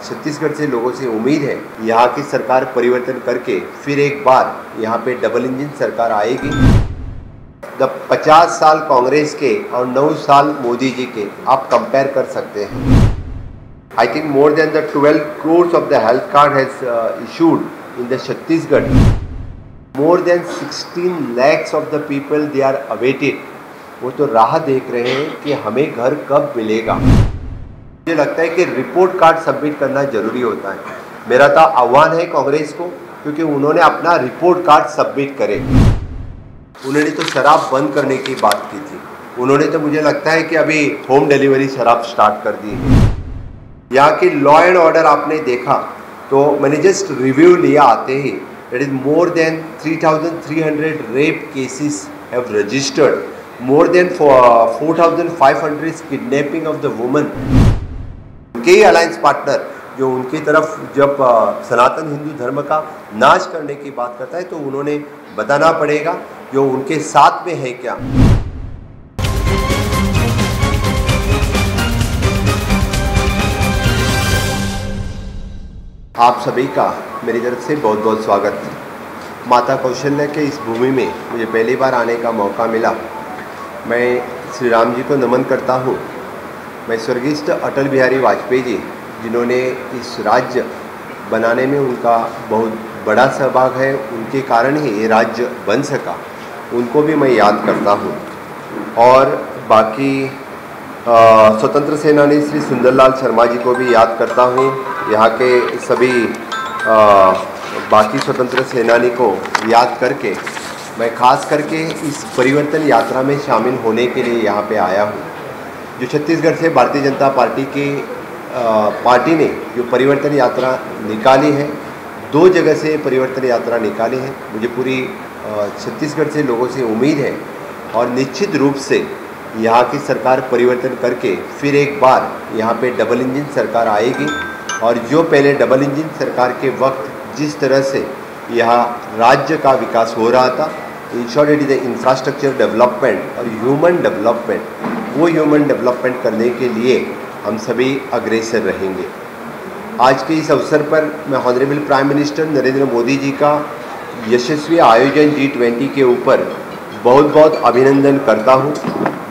छत्तीसगढ़ से लोगों से उम्मीद है यहाँ की सरकार परिवर्तन करके फिर एक बार यहाँ पे डबल इंजन सरकार आएगी। 50 साल कांग्रेस के और 9 साल मोदी जी के आप कंपेयर कर सकते हैं। I think more than the 12 crores of the health card has issued in the Chhattisgarh. More than 16 lakhs of the people they are awaited. वो तो राह देख रहे हैं कि हमें घर कब मिलेगा। मुझे लगता है कि रिपोर्ट कार्ड सबमिट करना जरूरी होता है। मेरा तो आह्वान है कांग्रेस को, क्योंकि उन्होंने अपना रिपोर्ट कार्ड सबमिट करे। उन्होंने तो शराब बंद करने की बात की थी। उन्होंने तो मुझे लगता है कि अभी होम डिलीवरी शराब स्टार्ट कर दी है। यहाँ की लॉ एंड ऑर्डर आपने देखा तो मैंने जस्ट रिव्यू लिया आते ही, that is more than 3,300 rape cases have registered, more than 4,500 kidnapping of the woman. कई अलायंस पार्टनर जो उनकी तरफ जब सनातन हिंदू धर्म का नाश करने की बात करता है तो उन्होंने बताना पड़ेगा जो उनके साथ में है क्या। आप सभी का मेरी तरफ से बहुत बहुत स्वागत। माता कौशल्या के इस भूमि में मुझे पहली बार आने का मौका मिला। मैं श्री राम जी को नमन करता हूँ। मैं स्वर्गीय अटल बिहारी वाजपेयी जी, जिन्होंने इस राज्य बनाने में उनका बहुत बड़ा सहभाग है, उनके कारण ही ये राज्य बन सका, उनको भी मैं याद करता हूँ। और बाकी स्वतंत्र सेनानी श्री सुंदरलाल शर्मा जी को भी याद करता हूँ। यहाँ के सभी बाकी स्वतंत्र सेनानी को याद करके मैं खास करके इस परिवर्तन यात्रा में शामिल होने के लिए यहाँ पे आया हूँ। जो छत्तीसगढ़ से भारतीय जनता पार्टी ने जो परिवर्तन यात्रा निकाली है, 2 जगह से परिवर्तन यात्रा निकाली है। मुझे पूरी छत्तीसगढ़ से लोगों से उम्मीद है और निश्चित रूप से यहाँ की सरकार परिवर्तन करके फिर एक बार यहाँ पे डबल इंजन सरकार आएगी। और जो पहले डबल इंजन सरकार के वक्त जिस तरह से यहाँ राज्य का विकास हो रहा था, in short it is the infrastructure development और ह्यूमन डेवलपमेंट, वो ह्यूमन डेवलपमेंट करने के लिए हम सभी अग्रसर रहेंगे। आज के इस अवसर पर मैं honourable prime minister Narendra Modi ji का यशस्वी आयोजन G20 के ऊपर बहुत बहुत अभिनंदन करता हूँ।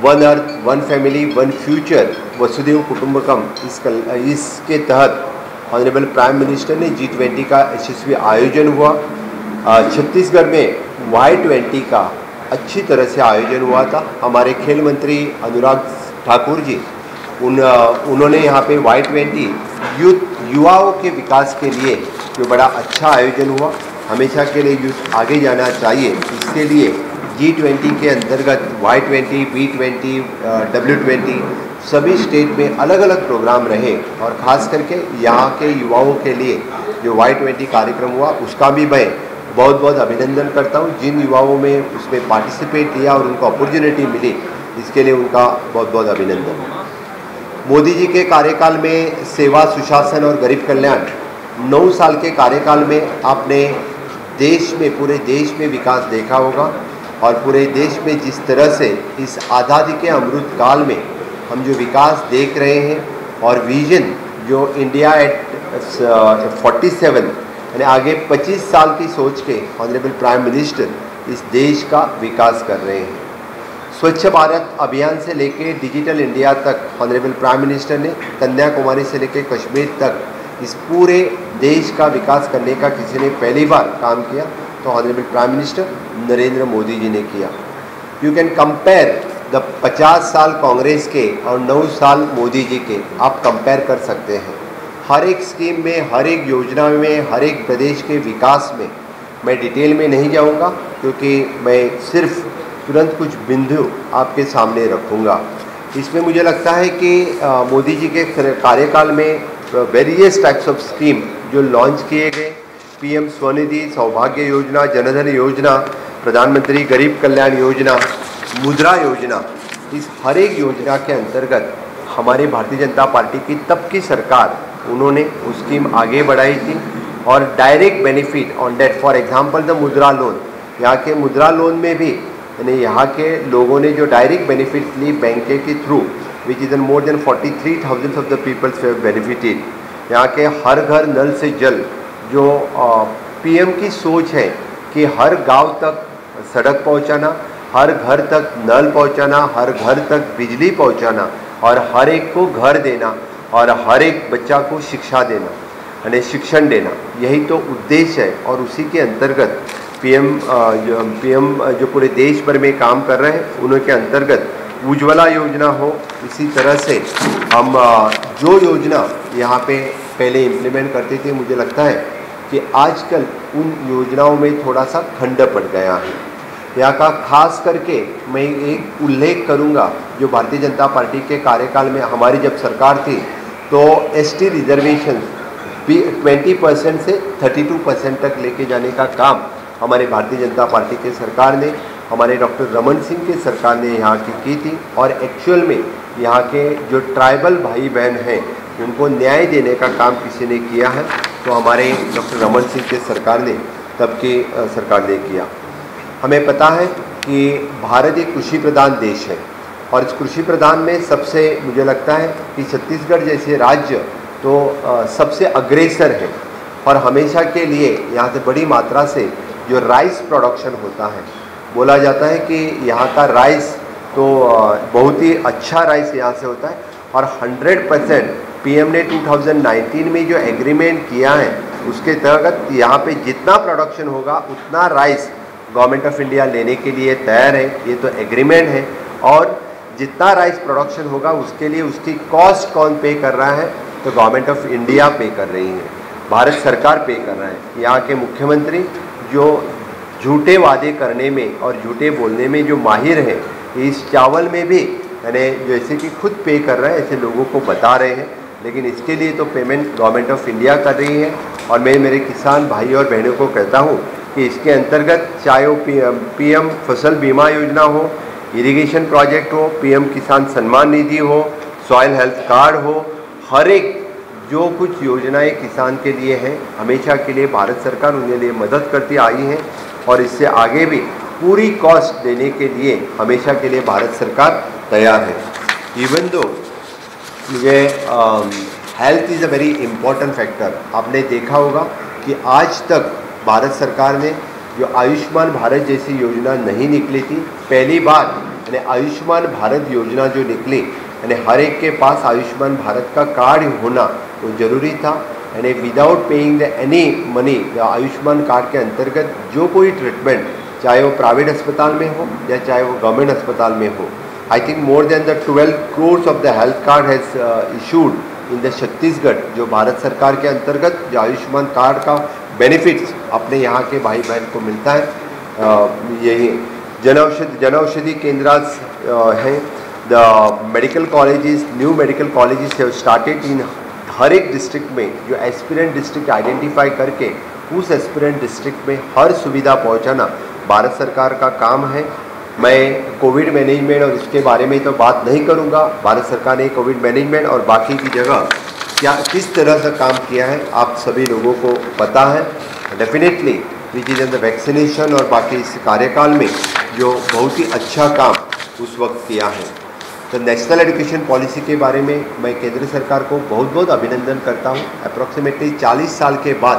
One earth, one family, one future, वसुधैव कुटुंबकम, इसके तहत ऑनरेबल प्राइम मिनिस्टर ने G20 का यशस्वी आयोजन हुआ। छत्तीसगढ़ में Y20 का अच्छी तरह से आयोजन हुआ था। हमारे खेल मंत्री अनुराग ठाकुर जी उन्होंने यहाँ पे Y20 युवाओं के विकास के लिए जो बड़ा अच्छा आयोजन हुआ। हमेशा के लिए यूथ आगे जाना चाहिए, इसके लिए G20 के अंतर्गत Y20, B20, W20 सभी स्टेट में अलग अलग प्रोग्राम रहे। और ख़ास करके यहाँ के युवाओं के लिए जो Y20 कार्यक्रम हुआ उसका भी मैं बहुत बहुत अभिनंदन करता हूँ। जिन युवाओं में उसमें पार्टिसिपेट किया और उनको अपॉर्चुनिटी मिली, इसके लिए उनका बहुत बहुत अभिनंदन। मोदी जी के कार्यकाल में सेवा, सुशासन और गरीब कल्याण, 9 साल के कार्यकाल में आपने देश में, पूरे देश में विकास देखा होगा। और पूरे देश में जिस तरह से इस आज़ादी के अमृत काल में हम जो विकास देख रहे हैं और विजन जो इंडिया एट 47 यानी आगे 25 साल की सोच के ऑनरेबल प्राइम मिनिस्टर इस देश का विकास कर रहे हैं। स्वच्छ भारत अभियान से लेके डिजिटल इंडिया तक ऑनरेबल प्राइम मिनिस्टर ने कन्याकुमारी से लेके कश्मीर तक इस पूरे देश का विकास करने का किसी ने पहली बार काम किया तो honourable prime minister Narendra Modi ji ने किया। यू कैन कंपेयर द 50 साल कांग्रेस के और 9 साल मोदी जी के आप कंपेयर कर सकते हैं। हर एक स्कीम में, हर एक योजना में, हर एक प्रदेश के विकास में मैं डिटेल में नहीं जाऊंगा, क्योंकि मैं सिर्फ तुरंत कुछ बिंदु आपके सामने रखूंगा। इसमें मुझे लगता है कि मोदी जी के कार्यकाल में वेरियस टाइप्स ऑफ स्कीम जो लॉन्च किए गए, PM स्वनिधि, सौभाग्य योजना, जनधन योजना, प्रधानमंत्री गरीब कल्याण योजना, मुद्रा योजना, इस हर एक योजना के अंतर्गत हमारी भारतीय जनता पार्टी की तब की सरकार उन्होंने वो स्कीम आगे बढ़ाई थी। और direct benefit on date, for example the Mudra loan, यहाँ के मुद्रा लोन में भी यानी यहाँ के लोगों ने जो डायरेक्ट बेनिफिट ली बैंक के through, which is more than 43,000 of the peoples have benefited. यहाँ के हर घर नल से जल जो पीएम की सोच है कि हर गांव तक सड़क पहुँचाना, हर घर तक नल पहुँचाना, हर घर तक बिजली पहुँचाना और हर एक को घर देना और हर एक बच्चा को शिक्षा देना यानी शिक्षण देना, यही तो उद्देश्य है। और उसी के अंतर्गत पीएम जो पूरे देश भर में काम कर रहे हैं, उनके अंतर्गत उज्ज्वला योजना हो, इसी तरह से हम जो योजना यहाँ पे पहले इम्प्लीमेंट करते थे, मुझे लगता है कि आजकल उन योजनाओं में थोड़ा सा खंड पड़ गया है। यहाँ का खास करके मैं एक उल्लेख करूँगा, जो भारतीय जनता पार्टी के कार्यकाल में हमारी जब सरकार थी तो एसटी रिजर्वेशन 20% से 32% तक लेके जाने का काम हमारे भारतीय जनता पार्टी के सरकार ने, हमारे डॉक्टर रमन सिंह के सरकार ने यहाँ की थी। और एक्चुअल में यहाँ के जो ट्राइबल भाई बहन हैं उनको न्याय देने का काम किसी ने किया है तो हमारे डॉक्टर रमन सिंह के सरकार ने, तब की सरकार ने किया। हमें पता है कि भारत एक कृषि प्रधान देश है और इस कृषि प्रधान में सबसे मुझे लगता है कि छत्तीसगढ़ जैसे राज्य तो सबसे अग्रेसर है और हमेशा के लिए यहाँ से बड़ी मात्रा से जो राइस प्रोडक्शन होता है, बोला जाता है कि यहाँ का राइस तो बहुत ही अच्छा राइस यहाँ से होता है और 100% पीएम ने 2019 में जो एग्रीमेंट किया है उसके तहत यहाँ पे जितना प्रोडक्शन होगा उतना राइस गवर्नमेंट ऑफ इंडिया लेने के लिए तैयार है। ये तो एग्रीमेंट है और जितना राइस प्रोडक्शन होगा उसके लिए उसकी कॉस्ट कौन पे कर रहा है, तो गवर्नमेंट ऑफ इंडिया पे कर रही है, भारत सरकार पे कर रहा है। यहाँ के मुख्यमंत्री जो झूठे वादे करने में और झूठे बोलने में जो माहिर हैं, इस चावल में भी यानी जैसे कि खुद पे कर रहे हैं ऐसे लोगों को बता रहे हैं, लेकिन इसके लिए तो पेमेंट गवर्नमेंट ऑफ इंडिया कर रही है। और मैं मेरे किसान भाई और बहनों को कहता हूँ कि इसके अंतर्गत चाहे वो पीएम फसल बीमा योजना हो, इरिगेशन प्रोजेक्ट हो, पीएम किसान सम्मान निधि हो, सॉइल हेल्थ कार्ड हो, हर एक जो कुछ योजनाएं किसान के लिए हैं, हमेशा के लिए भारत सरकार उनके लिए मदद करती आई है और इससे आगे भी पूरी कॉस्ट देने के लिए हमेशा के लिए भारत सरकार तैयार है। इवन दो मुझे health is a very important factor. आपने देखा होगा कि आज तक भारत सरकार ने जो आयुष्मान भारत जैसी योजना नहीं निकली थी, पहली बार यानी आयुष्मान भारत योजना जो निकली यानी हर एक के पास आयुष्मान भारत का कार्ड होना वो ज़रूरी था, यानी without paying the any money Ayushman card के अंतर्गत जो कोई ट्रीटमेंट चाहे वो प्राइवेट अस्पताल में हो या चाहे वो गवर्नमेंट अस्पताल में हो, I think more than the 12 crores of the health card has issued in the Chhattisgarh. जो भारत सरकार के अंतर्गत जो आयुष्मान कार्ड का बेनिफिट्स अपने यहाँ के भाई बहन को मिलता है, यही जनऔषधि केंद्र हैं, the medical colleges, new medical colleges have started in हर एक डिस्ट्रिक्ट में। जो एस्पिरेंट डिस्ट्रिक्ट आइडेंटिफाई करके उस एस्पिरेंट डिस्ट्रिक्ट में हर सुविधा पहुँचाना भारत सरकार का काम है। मैं कोविड मैनेजमेंट और इसके बारे में तो बात नहीं करूँगा, भारत सरकार ने कोविड मैनेजमेंट और बाकी की जगह क्या किस तरह से काम किया है आप सभी लोगों को पता है। Definitely which is in the vaccination और बाकी इस कार्यकाल में जो बहुत ही अच्छा काम उस वक्त किया है। तो नेशनल एजुकेशन पॉलिसी के बारे में मैं केंद्र सरकार को बहुत बहुत अभिनंदन करता हूँ। अप्रॉक्सीमेटली 40 साल के बाद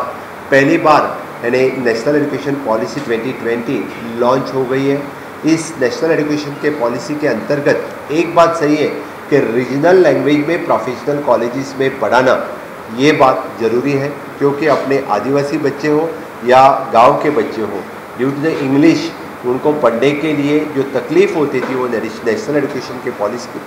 पहली बार यानी नेशनल एजुकेशन पॉलिसी 2020 लॉन्च हो गई है। इस नेशनल एजुकेशन के पॉलिसी के अंतर्गत एक बात सही है कि रीजनल लैंग्वेज में प्रोफेशनल कॉलेजेस में पढ़ाना ये बात ज़रूरी है, क्योंकि अपने आदिवासी बच्चे हो या गांव के बच्चे हो, ड्यू टू द इंग्लिश उनको पढ़ने के लिए जो तकलीफ़ होती थी वो नेशनल एजुकेशन के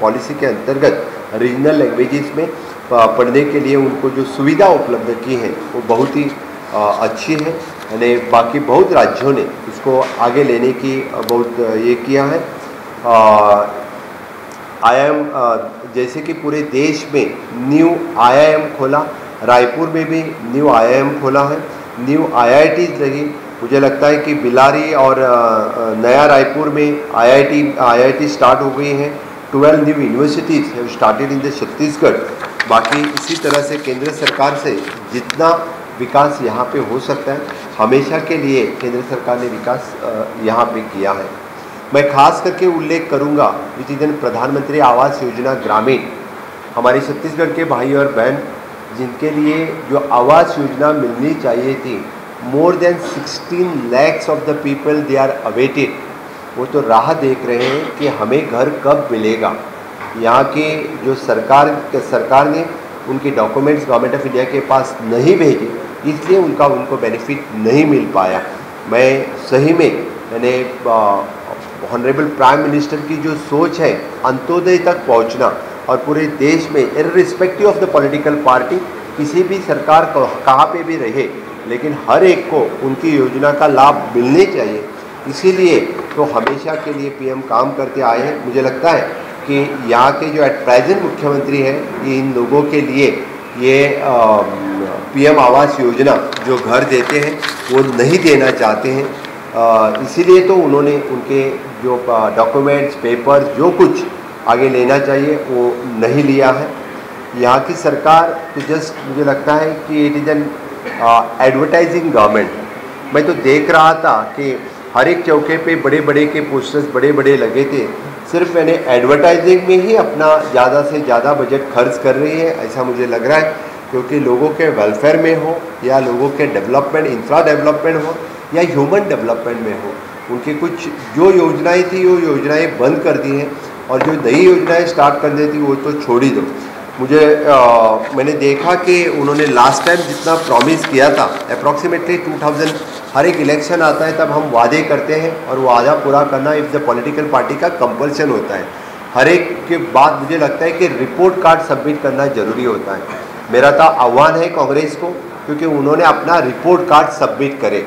पॉलिसी के अंतर्गत रीजनल लैंग्वेजेस में पढ़ने के लिए उनको जो सुविधा उपलब्ध की है वो बहुत ही अच्छी है। यानी बाकी बहुत राज्यों ने उसको आगे लेने की बहुत ये किया है। IIM जैसे कि पूरे देश में न्यू IIM खोला, रायपुर में भी न्यू IIM खोला है, न्यू IITs लगी। मुझे लगता है कि बिलारी और नया रायपुर में IIT स्टार्ट हो गई हैं। 12 new universities have started in the Chhattisgarh. बाकी इसी तरह से केंद्र सरकार से जितना विकास यहाँ पे हो सकता है, हमेशा के लिए केंद्र सरकार ने विकास यहाँ पे किया है। मैं खास करके उल्लेख करूँगा विच इज प्रधानमंत्री आवास योजना ग्रामीण। हमारे छत्तीसगढ़ के भाई और बहन जिनके लिए जो आवास योजना मिलनी चाहिए थी, more than 16 lakhs of the people they are awaited, वो तो राह देख रहे हैं कि हमें घर कब मिलेगा। यहाँ के जो सरकार ने उनके डॉक्यूमेंट्स गवर्नमेंट ऑफ इंडिया के पास नहीं भेजे, इसलिए उनको बेनिफिट नहीं मिल पाया। मैं सही में मैंने ऑनरेबल प्राइम मिनिस्टर की जो सोच है अंत्योदय तक पहुँचना, और पूरे देश में irrespective of the political party, किसी भी सरकार कहाँ पे भी रहे, लेकिन हर एक को उनकी योजना का लाभ मिलने चाहिए, इसीलिए तो हमेशा के लिए पीएम काम करते आए हैं। मुझे लगता है कि यहाँ के जो एट प्रेजेंट मुख्यमंत्री हैं, ये इन लोगों के लिए ये पीएम आवास योजना जो घर देते हैं वो नहीं देना चाहते हैं, इसीलिए तो उन्होंने उनके जो डॉक्यूमेंट्स पेपर जो कुछ आगे लेना चाहिए वो नहीं लिया है। यहाँ की सरकार तो जस्ट मुझे लगता है कि it is an advertising government. मैं तो देख रहा था कि हर एक चौके पे बड़े बड़े के पोस्टर्स बड़े बड़े लगे थे, सिर्फ मैंने एडवर्टाइजिंग में ही अपना ज़्यादा से ज़्यादा बजट खर्च कर रही है, ऐसा मुझे लग रहा है। क्योंकि लोगों के वेलफेयर में हो या लोगों के डेवलपमेंट, इंफ्रा डेवलपमेंट हो या ह्यूमन डेवलपमेंट में हो, उनकी कुछ जो योजनाएं थी वो योजनाएं बंद कर दी हैं, और जो नई योजनाएं स्टार्ट कर दी थी वो तो छोड़ ही दो। मुझे मैंने देखा कि उन्होंने लास्ट टाइम जितना प्रॉमिस किया था, अप्रॉक्सीमेटली 2000, हर एक इलेक्शन आता है तब हम वादे करते हैं और वो वादा पूरा करना इफ़ द पॉलिटिकल पार्टी का कंपल्सन होता है। हर एक के बाद मुझे लगता है कि रिपोर्ट कार्ड सबमिट करना ज़रूरी होता है। मेरा तो आह्वान है कांग्रेस को, क्योंकि उन्होंने अपना रिपोर्ट कार्ड सबमिट करे,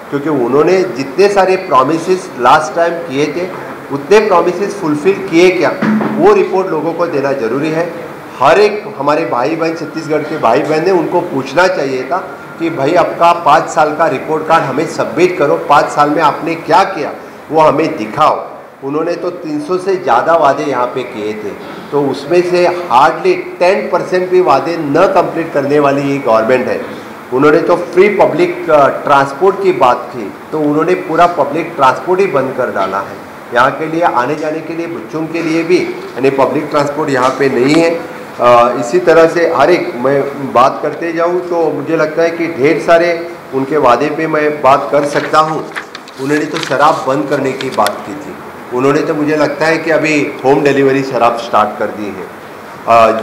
क्योंकि उन्होंने जितने सारे प्रॉमिसेस लास्ट टाइम किए थे उतने प्रॉमिसेस फुलफिल किए क्या, वो रिपोर्ट लोगों को देना ज़रूरी है। हर एक हमारे भाई बहन, छत्तीसगढ़ के भाई बहन ने उनको पूछना चाहिए था कि भाई आपका 5 साल का रिपोर्ट कार्ड हमें सबमिट करो, 5 साल में आपने क्या किया वो हमें दिखाओ। उन्होंने तो 300 से ज़्यादा वादे यहाँ पे किए थे, तो उसमें से हार्डली 10% भी वादे न कंप्लीट करने वाली ये गवर्नमेंट है। उन्होंने तो फ्री पब्लिक ट्रांसपोर्ट की बात की, तो उन्होंने पूरा पब्लिक ट्रांसपोर्ट ही बंद कर डाला है। यहाँ के लिए आने जाने के लिए बच्चों के लिए भी यानी पब्लिक ट्रांसपोर्ट यहाँ पे नहीं है। इसी तरह से हर एक मैं बात करते जाऊँ तो मुझे लगता है कि ढेर सारे उनके वादे पे मैं बात कर सकता हूँ। उन्होंने तो शराब बंद करने की बात की थी, उन्होंने तो मुझे लगता है कि अभी होम डिलीवरी शराब स्टार्ट कर दी है।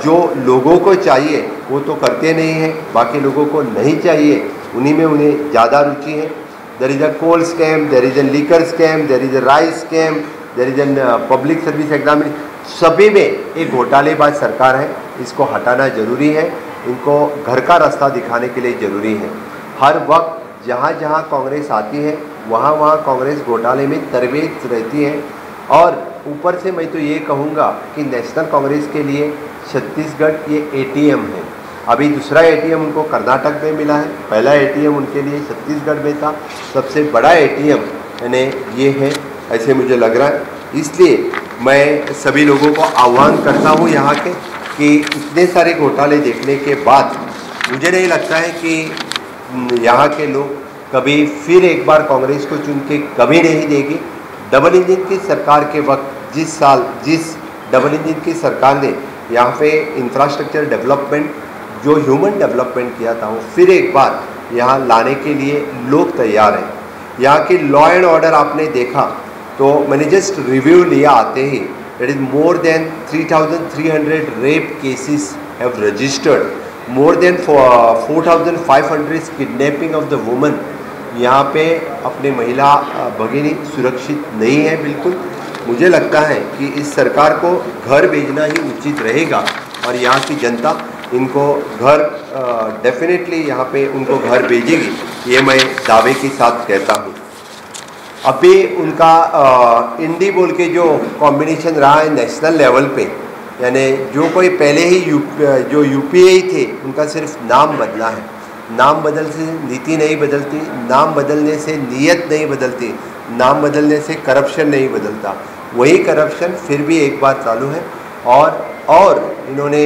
जो लोगों को चाहिए वो तो करते नहीं हैं, बाकी लोगों को नहीं चाहिए उन्हीं में उन्हें ज़्यादा रुचि है। There is a coal scam, there is a liquor scam, there is a rice scam, there is a public service examination, सभी में एक घोटालेबाज सरकार है। इसको हटाना ज़रूरी है, इनको घर का रास्ता दिखाने के लिए ज़रूरी है। हर वक्त जहाँ जहाँ कांग्रेस आती है वहाँ वहाँ कांग्रेस घोटाले में तरबेज रहती है। और ऊपर से मैं तो ये कहूँगा कि नेशनल कांग्रेस के लिए छत्तीसगढ़ ये एटीएम है। अभी दूसरा एटीएम उनको कर्नाटक में मिला है, पहला एटीएम उनके लिए छत्तीसगढ़ में था। सबसे बड़ा एटीएम यानी ये है, ऐसे मुझे लग रहा है। इसलिए मैं सभी लोगों को आह्वान करता हूँ यहाँ के कि इतने सारे घोटाले देखने के बाद मुझे नहीं लगता है कि यहाँ के लोग कभी फिर एक बार कांग्रेस को चुन के कभी नहीं देगी। डबल इंजन की सरकार के वक्त जिस डबल इंजन की सरकार ने यहाँ पे इंफ्रास्ट्रक्चर डेवलपमेंट जो ह्यूमन डेवलपमेंट किया था वो फिर एक बार यहाँ लाने के लिए लोग तैयार हैं। यहाँ की लॉ एंड ऑर्डर आपने देखा तो मैंने जस्ट रिव्यू लिया आते ही, that is more than 3,300 rape cases have registered, more than 4,500 kidnapping of the woman. यहाँ पे अपने महिला भगिनी सुरक्षित नहीं है बिल्कुल। मुझे लगता है कि इस सरकार को घर भेजना ही उचित रहेगा और यहाँ की जनता इनको घर डेफिनेटली यहाँ पे उनको घर भेजेगी, ये मैं दावे के साथ कहता हूँ। अभी उनका इंडी बोल के जो कॉम्बिनेशन रहा है नेशनल लेवल पे, यानी जो कोई पहले ही जो यूपीए थे उनका सिर्फ नाम बदला है। नाम बदल से नीति नहीं बदलती, नाम बदलने से नीयत नहीं बदलती, नाम बदलने से करप्शन नहीं बदलता। वही करप्शन फिर भी एक बार चालू है। और इन्होंने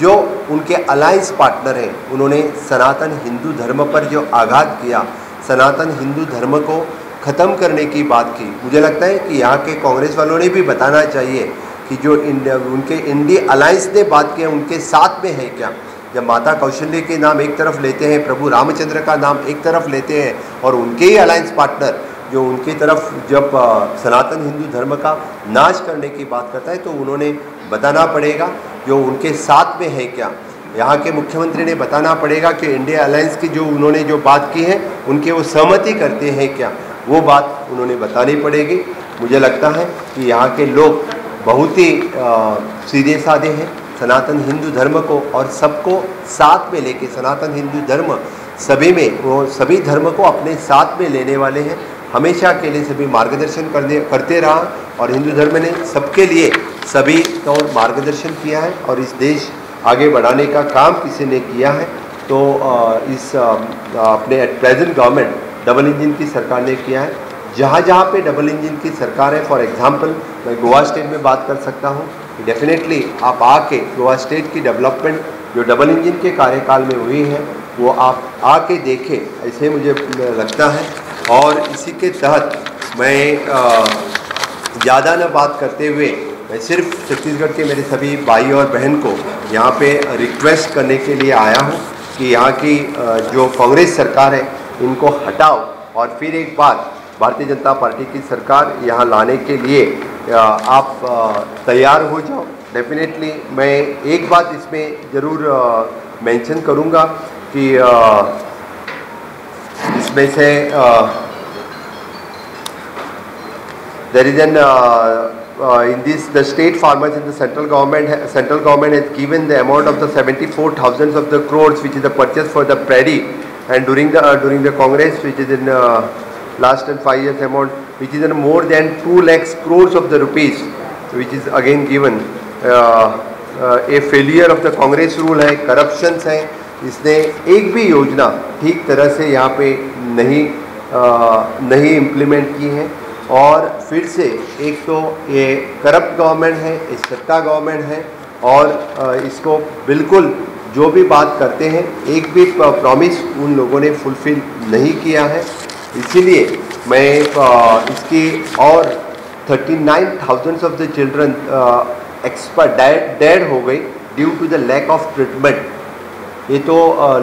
जो उनके अलायंस पार्टनर हैं उन्होंने सनातन हिंदू धर्म पर जो आघात किया, सनातन हिंदू धर्म को ख़त्म करने की बात की। मुझे लगता है कि यहाँ के कांग्रेस वालों ने भी बताना चाहिए कि जो उनके इंडी अलायंस ने बात किया उनके साथ में है क्या। जब माता कौशल्य के नाम एक तरफ लेते हैं, प्रभु रामचंद्र का नाम एक तरफ लेते हैं और उनके ही अलायंस पार्टनर जो उनकी तरफ जब सनातन हिंदू धर्म का नाश करने की बात करता है, तो उन्होंने बताना पड़ेगा जो उनके साथ में है क्या। यहाँ के मुख्यमंत्री ने बताना पड़ेगा कि इंडिया अलायंस की जो उन्होंने जो बात की है उनके वो सहमति करते हैं क्या, वो बात उन्होंने बतानी पड़ेगी। मुझे लगता है कि यहाँ के लोग बहुत ही सीधे साधे हैं, सनातन हिंदू धर्म को और सबको साथ में लेके, सनातन हिंदू धर्म सभी में, वो सभी धर्म को अपने साथ में लेने वाले हैं। हमेशा के लिए सभी मार्गदर्शन करते रहा और हिंदू धर्म ने सबके लिए सभी को मार्गदर्शन किया है और इस देश आगे बढ़ाने का काम किसी ने किया है तो इस अपने at present government double engine की सरकार ने किया है। जहाँ जहाँ पे डबल इंजन की सरकार है, फॉर एग्जांपल मैं गोवा स्टेट में बात कर सकता हूँ, डेफिनेटली आप आके गोवा स्टेट की डेवलपमेंट जो डबल इंजन के कार्यकाल में हुई है वो आप आके देखें, ऐसे मुझे लगता है। और इसी के तहत मैं ज़्यादा न बात करते हुए मैं सिर्फ छत्तीसगढ़ के मेरे सभी भाई और बहन को यहाँ पे रिक्वेस्ट करने के लिए आया हूँ कि यहाँ की जो कांग्रेस सरकार है इनको हटाओ और फिर एक बार भारतीय जनता पार्टी की सरकार यहाँ लाने के लिए आप तैयार हो जाओ। डेफिनेटली मैं एक बात इसमें ज़रूर मेंशन करूँगा कि इसमें से there is an in this the state farmers in the central government has given the amount of the 74,000 of the crores which is the purchase for the paddy, and during the Congress which is in last and 5 years amount which is in more than 2 lakhs crores of the rupees which is again given a failure of the Congress rule है, corruptions है। इसने एक भी योजना ठीक तरह से यहाँ पे नहीं इम्प्लीमेंट की है और फिर से एक तो ये करप्ट गवर्नमेंट है, ये सत्ता गवर्नमेंट है और इसको बिल्कुल जो भी बात करते हैं एक भी प्रॉमिस उन लोगों ने फुलफिल नहीं किया है। इसीलिए मैं इसकी और 39,000 ऑफ द चिल्ड्रन डेड हो गई due to the lack of treatment. ये तो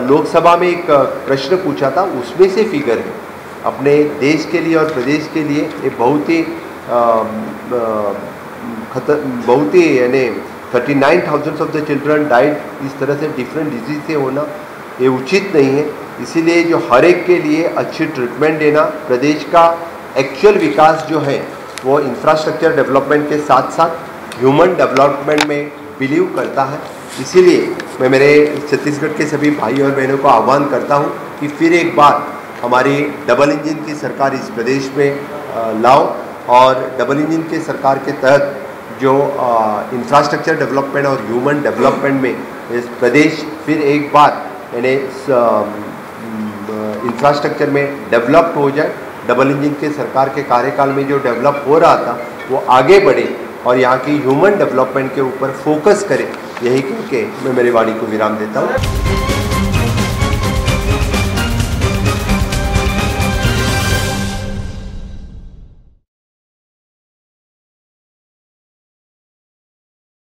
लोकसभा में एक प्रश्न पूछा था, उसमें से फिगर है। अपने देश के लिए और प्रदेश के लिए ये बहुत ही यानी 39,000 ऑफ द चिल्ड्रन डाइड, इस तरह से डिफरेंट डिजीज से होना ये उचित नहीं है। इसीलिए जो हर एक के लिए अच्छी ट्रीटमेंट देना, प्रदेश का एक्चुअल विकास जो है वो इंफ्रास्ट्रक्चर डेवलपमेंट के साथ साथ ह्यूमन डेवलपमेंट में बिलीव करता है। इसीलिए मैं मेरे छत्तीसगढ़ के सभी भाई और बहनों को आह्वान करता हूँ कि फिर एक बार हमारी डबल इंजन की सरकार इस प्रदेश में लाओ और डबल इंजन के सरकार के तहत जो इंफ्रास्ट्रक्चर डेवलपमेंट और ह्यूमन डेवलपमेंट में इस प्रदेश फिर एक बार यानी इंफ्रास्ट्रक्चर में डेवलप्ड हो जाए। डबल इंजन के सरकार के कार्यकाल में जो डेवलप हो रहा था वो आगे बढ़े और यहाँ की ह्यूमन डेवलपमेंट के ऊपर फोकस करे। यही कह के मैं मेरी वाणी को विराम देता हूँ।